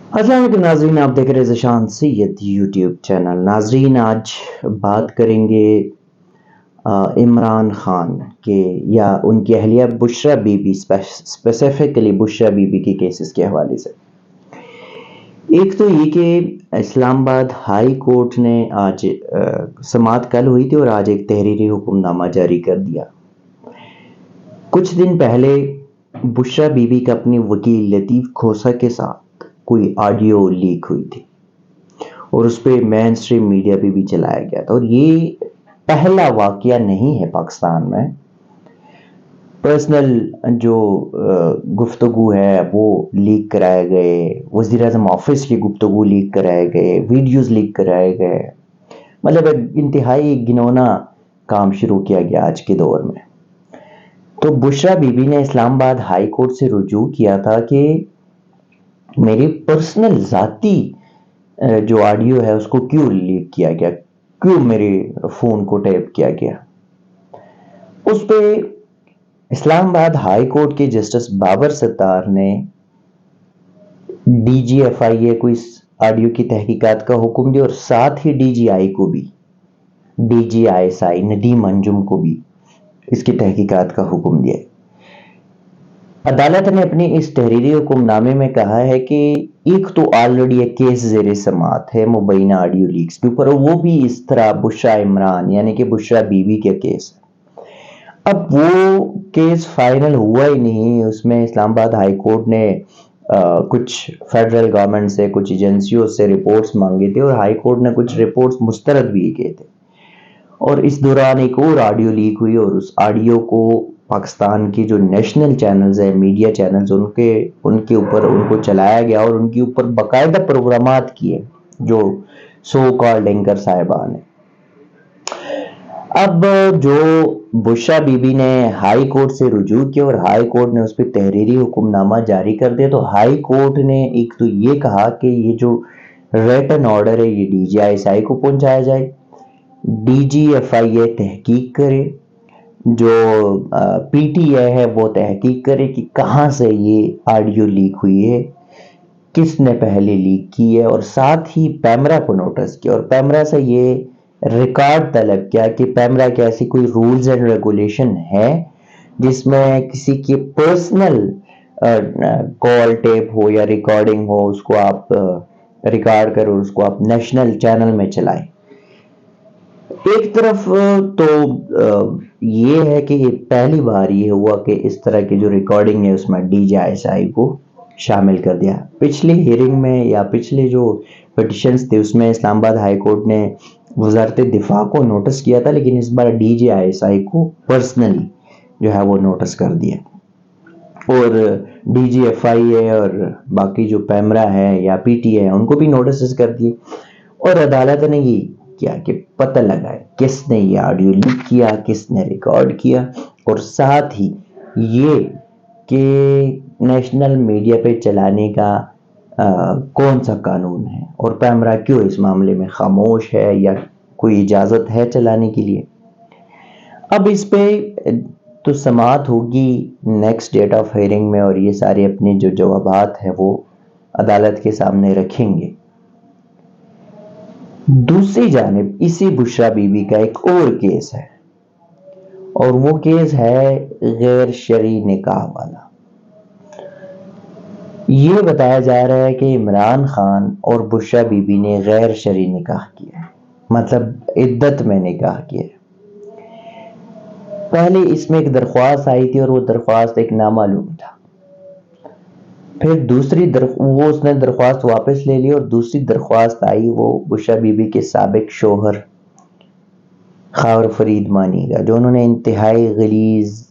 السلام علیکم ناظرین، آپ دیکھ رہے ہیں ذیشان سید یوٹیوب چینل۔ ناظرین، آج بات کریں گے عمران خان کے یا ان کی اہلیہ Bushra Bibi, specifically Bushra Bibi کے کیسز کے حوالے سے۔ ایک تو یہ کہ اسلام آباد ہائی کورٹ نے آج سماعت کل ہوئی تھی اور آج ایک تحریری حکم نامہ جاری کر دیا۔ کچھ دن پہلے بشریٰ بی بی کا اپنی وکیل لطیف کھوسہ کے ساتھ کوئی آڈیو لیک ہوئی تھی اور اس پہ مین سٹریم میڈیا پہ بھی چلایا گیا تھا، اور یہ پہلا واقعہ نہیں ہے پاکستان میں۔ پرسنل جو گفتگو ہے وہ لیک کرائے گئے، وزیر اعظم آفس کی گفتگو لیک کرائے گئے، ویڈیوز لیک کرائے گئے، مطلب انتہائی گنونا کام شروع کیا گیا آج کے دور میں۔ تو بشریٰ بی بی نے اسلام آباد ہائی کورٹ سے رجوع کیا تھا کہ میری پرسنل ذاتی جو آڈیو ہے اس کو کیوں لیک کیا گیا، کیوں میرے فون کو ٹیپ کیا گیا۔ اس پہ اسلام آباد ہائی کورٹ کے جسٹس بابر ستار نے ڈی جی ایف آئی اے کو اس آڈیو کی تحقیقات کا حکم دیا، اور ساتھ ہی ڈی جی آئی کو بھی، D G I S I Nadeem Anjum کو بھی اس کی تحقیقات کا حکم دیا۔ عدالت نے اپنے اس تحریری حکم نامے میں کہا ہے کہ ایک تو آلریڈی ایک کیس زیر سماعت ہے مبینہ آڈیو لیکس کے اوپر، اور وہ بھی اس طرح بشریٰ عمران یعنی کہ بشریٰ بی بی کا کیس ہے۔ اب وہ کیس فائنل ہوا ہی نہیں، اس میں اسلام آباد ہائی کورٹ نے کچھ فیڈرل گورنمنٹ سے، کچھ ایجنسیوں سے رپورٹس مانگے تھے، اور ہائی کورٹ نے کچھ رپورٹس مسترد بھی کیے تھے، اور اس دوران ایک اور آڈیو لیک ہوئی، اور اس آڈیو کو پاکستان کی جو نیشنل چینلز ہیں، میڈیا چینلز، ان کے اوپر ان کو چلایا گیا، اور ان کے اوپر باقاعدہ پروگرامات کیے جو سو کالڈ اینکر صاحبان ہیں۔ اب جو بشریٰ بی بی نے ہائی کورٹ سے رجوع کیا اور ہائی کورٹ نے اس پہ تحریری حکم نامہ جاری کر دیا، تو ہائی کورٹ نے ایک تو یہ کہا کہ یہ جو ریٹن آرڈر ہے یہ ڈی جی آئی ایس آئی کو پہنچایا جائے، ڈی جی ایف آئی اے تحقیق کرے، جو پی ٹی اے ہے وہ تحقیق کرے کہ کہاں سے یہ آڈیو لیک ہوئی ہے، کس نے پہلے لیک کی ہے، اور ساتھ ہی پیمرا کو نوٹس کیا، اور پیمرا سے یہ ریکارڈ طلب کیا کہ پیمرا کے ایسی کوئی رولز اینڈ ریگولیشن ہے جس میں کسی کی پرسنل کال ٹیپ ہو یا ریکارڈنگ ہو، اس کو آپ ریکارڈ کرو اور اس کو آپ نیشنل چینل میں چلائیں۔ ایک طرف تو یہ ہے کہ پہلی بار یہ ہوا کہ اس طرح کی جو ریکارڈنگ ہے اس میں ڈی جی آئی ایس آئی کو شامل کر دیا۔ پچھلی ہیئرنگ میں یا پچھلے جو پٹیشنز تھے اس میں اسلام آباد ہائی کورٹ نے وزارت دفاع کو نوٹس کیا تھا، لیکن اس bar D G I S آئی کو پرسنلی جو ہے وہ نوٹس کر دیا، اور ڈی جی ایف آئی اے اور باقی جو پیمرا ہے یا پی ٹی اے ان کو بھی نوٹسز کر دیے، اور عدالت نے یہ کیا کہ پتہ لگائے کس نے یہ آڈیو لیک کیا، کس نے ریکارڈ کیا، اور ساتھ ہی یہ کہ نیشنل میڈیا پہ چلانے کا کون سا قانون ہے، اور پیمرا کیوں اس معاملے میں خاموش ہے یا کوئی اجازت ہے چلانے کے لیے۔ اب اس پہ تو سماعت ہوگی نیکسٹ ڈیٹ آف ہیئرنگ میں، اور یہ سارے اپنے جو جوابات ہیں وہ عدالت کے سامنے رکھیں گے۔ دوسری جانب اسی بشریٰ بی بی کا ایک اور کیس ہے، اور وہ کیس ہے غیر شرعی نکاح والا۔ یہ بتایا جا رہا ہے کہ عمران خان اور بشریٰ بی بی نے غیر شرعی نکاح کیا ہے، مطلب عدت میں نکاح کیا ہے۔ پہلے اس میں ایک درخواست آئی تھی اور وہ درخواست ایک نامعلوم تھا، پھر وہ اس نے درخواست واپس لے لی، اور دوسری درخواست آئی وہ بشریٰ بی بی کے سابق شوہر خاور فرید مانی کا، جو انہوں نے انتہائی غلیظ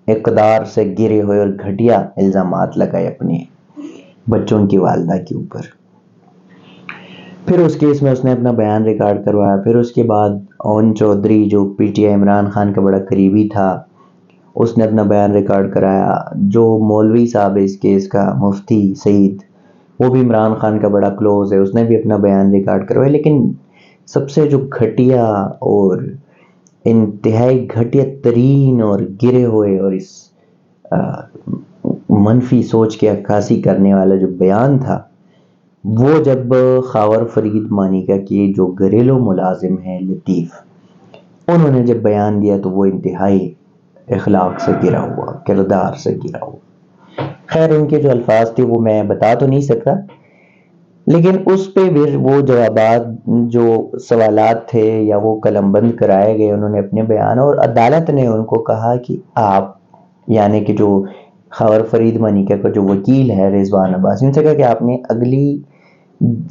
اقدار سے گرے ہوئے اور گھٹیا الزامات لگائے اپنے بچوں کی والدہ کے اوپر۔ پھر اس کیس میں اس نے اپنا بیان ریکارڈ کروایا، پھر اس کے بعد اون چودھری جو P T I Imran Khan کا بڑا قریبی تھا اس نے اپنا بیان ریکارڈ کرایا، جو مولوی صاحب اس کیس کا مفتی سعید وہ بھی عمران خان کا بڑا کلوز ہے، اس نے بھی اپنا بیان ریکارڈ کروایا۔ لیکن سب سے جو گھٹیا اور انتہائی گھٹیا ترین اور گرے ہوئے اور اس منفی سوچ کی عکاسی کرنے والا جو بیان تھا وہ جب خاور فرید مانیکا کے جو گھریلو ملازم ہیں لطیف، انہوں نے جب بیان دیا تو وہ انتہائی اخلاق سے گرا ہوا، کردار سے گرا ہوا. خیر ان کے جو الفاظ تھے وہ میں بتا تو نہیں سکتا، لیکن اس پہ بھی وہ جوابات جو سوالات تھے یا وہ قلم بند کرائے گئے انہوں نے اپنے بیان، اور عدالت نے ان کو کہا کہ آپ یعنی کہ جو خاور فرید مانیکا کا جو وکیل ہے رضوان عباسی، ان سے کہا کہ آپ نے اگلی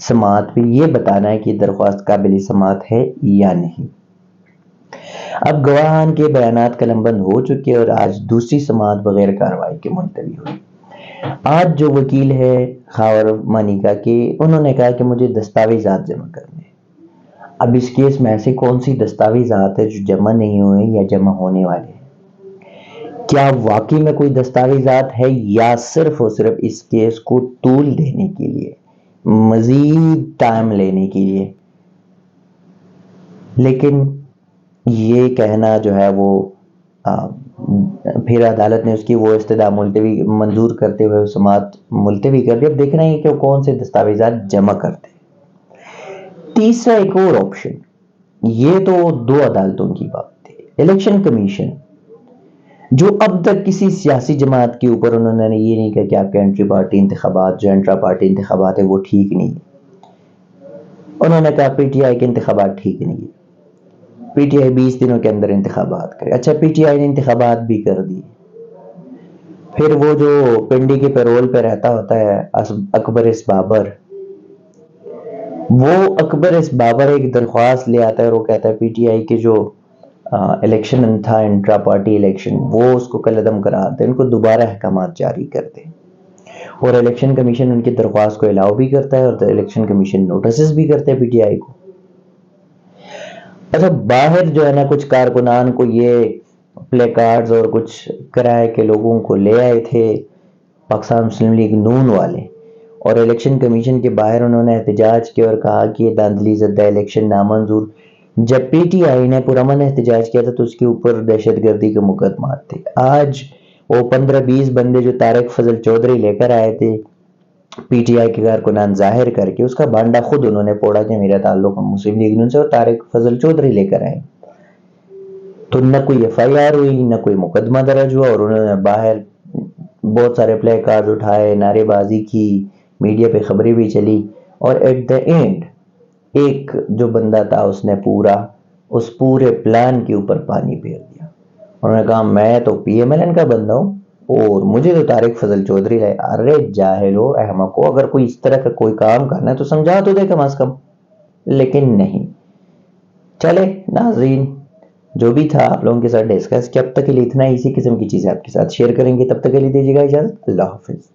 سماعت پہ یہ بتانا ہے کہ درخواست قابل سماعت ہے یا نہیں. اب گواہان کے بیانات قلم بند ہو چکے اور آج دوسری سماعت بغیر کارروائی کے ملتوی ہوئی. آج جو وکیل ہے خاور مانیکا کے، انہوں نے کہا کہ مجھے دستاویزات جمع کرنے ہیں. اب اس کیس میں ایسی کون سی دستاویزات ہے جو جمع نہیں ہوئے یا جمع ہونے والے ہیں؟ کیا واقعی میں کوئی دستاویزات ہے یا صرف اور صرف اس کیس کو طول دینے کے لیے، مزید ٹائم لینے کے لیے؟ لیکن یہ کہنا جو ہے وہ پھر عدالت نے اس کی وہ استدعا ملتوی منظور کرتے ہوئے سماعت ملتوی کر دی. اب دیکھنا ہے کہ وہ کون سے دستاویزات جمع کرتے. تیسرا ایک اور آپشن، یہ تو دو عدالتوں کی بات تھی، الیکشن کمیشن جو اب تک کسی سیاسی جماعت کے اوپر انہوں نے یہ نہیں کہا کہ آپ کے انٹری پارٹی انتخابات جو انٹرا پارٹی انتخابات ہے وہ ٹھیک نہیں ہے. انہوں نے کہا پی ٹی آئی کے انتخابات ٹھیک نہیں ہے، پی ٹی آئی 20 دنوں کے اندر انتخابات کرے. اچھا پی ٹی آئی نے انتخابات بھی کر دی. پھر وہ جو پنڈی کے پیرول پہ رہتا ہوتا ہے اکبر اس بابر، وہ اکبر اس بابر ایک درخواست لے آتا ہے اور وہ کہتا ہے پی ٹی آئی کے جو الیکشن تھا انٹرا پارٹی الیکشن وہ اس کو کالعدم کراتے، ان کو دوبارہ احکامات جاری کرتے، اور الیکشن کمیشن ان کی درخواست کو الاؤ بھی کرتا ہے اور الیکشن کمیشن نوٹسز بھی کرتے ہیں پی ٹی آئی کو. اچھا باہر جو ہے نا کچھ کارکنان کو یہ پلے کارڈز اور کچھ کرائے کے لوگوں کو لے آئے تھے پاکستان مسلم لیگ نون والے، اور الیکشن کمیشن کے باہر انہوں نے احتجاج کیا اور کہا کہ یہ دھاندلی زدہ الیکشن نامنظور. جب پی ٹی آئی نے پرامن احتجاج کیا تھا تو اس کے اوپر دہشت گردی کے مقدمات تھے. آج وہ 15-20 بندے جو طارق فضل چودھری لے کر آئے تھے پی ٹی آئی کے کارکنان ظاہر کر کے، اس کا بانڈا خود انہوں نے پوڑا کہ میرا تعلق مسلم لیگ نون سے، اور طارق فضل چودھری لے کر آئے. تو نہ کوئی ایف آئی آر ہوئی نہ کوئی مقدمہ درج ہوا، اور انہوں نے باہر بہت سارے پلے کارڈ اٹھائے، نعرے بازی کی، میڈیا پہ خبریں بھی چلی، اور ایٹ دا اینڈ ایک جو بندہ تھا اس نے اس پورے پلان کے اوپر پانی پھیر دیا. انہوں نے کہا میں تو پی ایم ایل این کا بندہ ہوں اور مجھے تو طارق فضل چودھری ہے. ارے جاہلو احمقو، اگر کوئی اس طرح کا کوئی کام کرنا ہے تو سمجھا تو دے کم از کم، لیکن نہیں. چلے ناظرین، جو بھی تھا آپ لوگوں کے ساتھ ڈسکس کیا، اب تک کے لیے اتنا ہی. اسی قسم کی چیزیں آپ کے ساتھ شیئر کریں گے، تب تک کے لیے دیجیے گا اجازت. اللہ حافظ.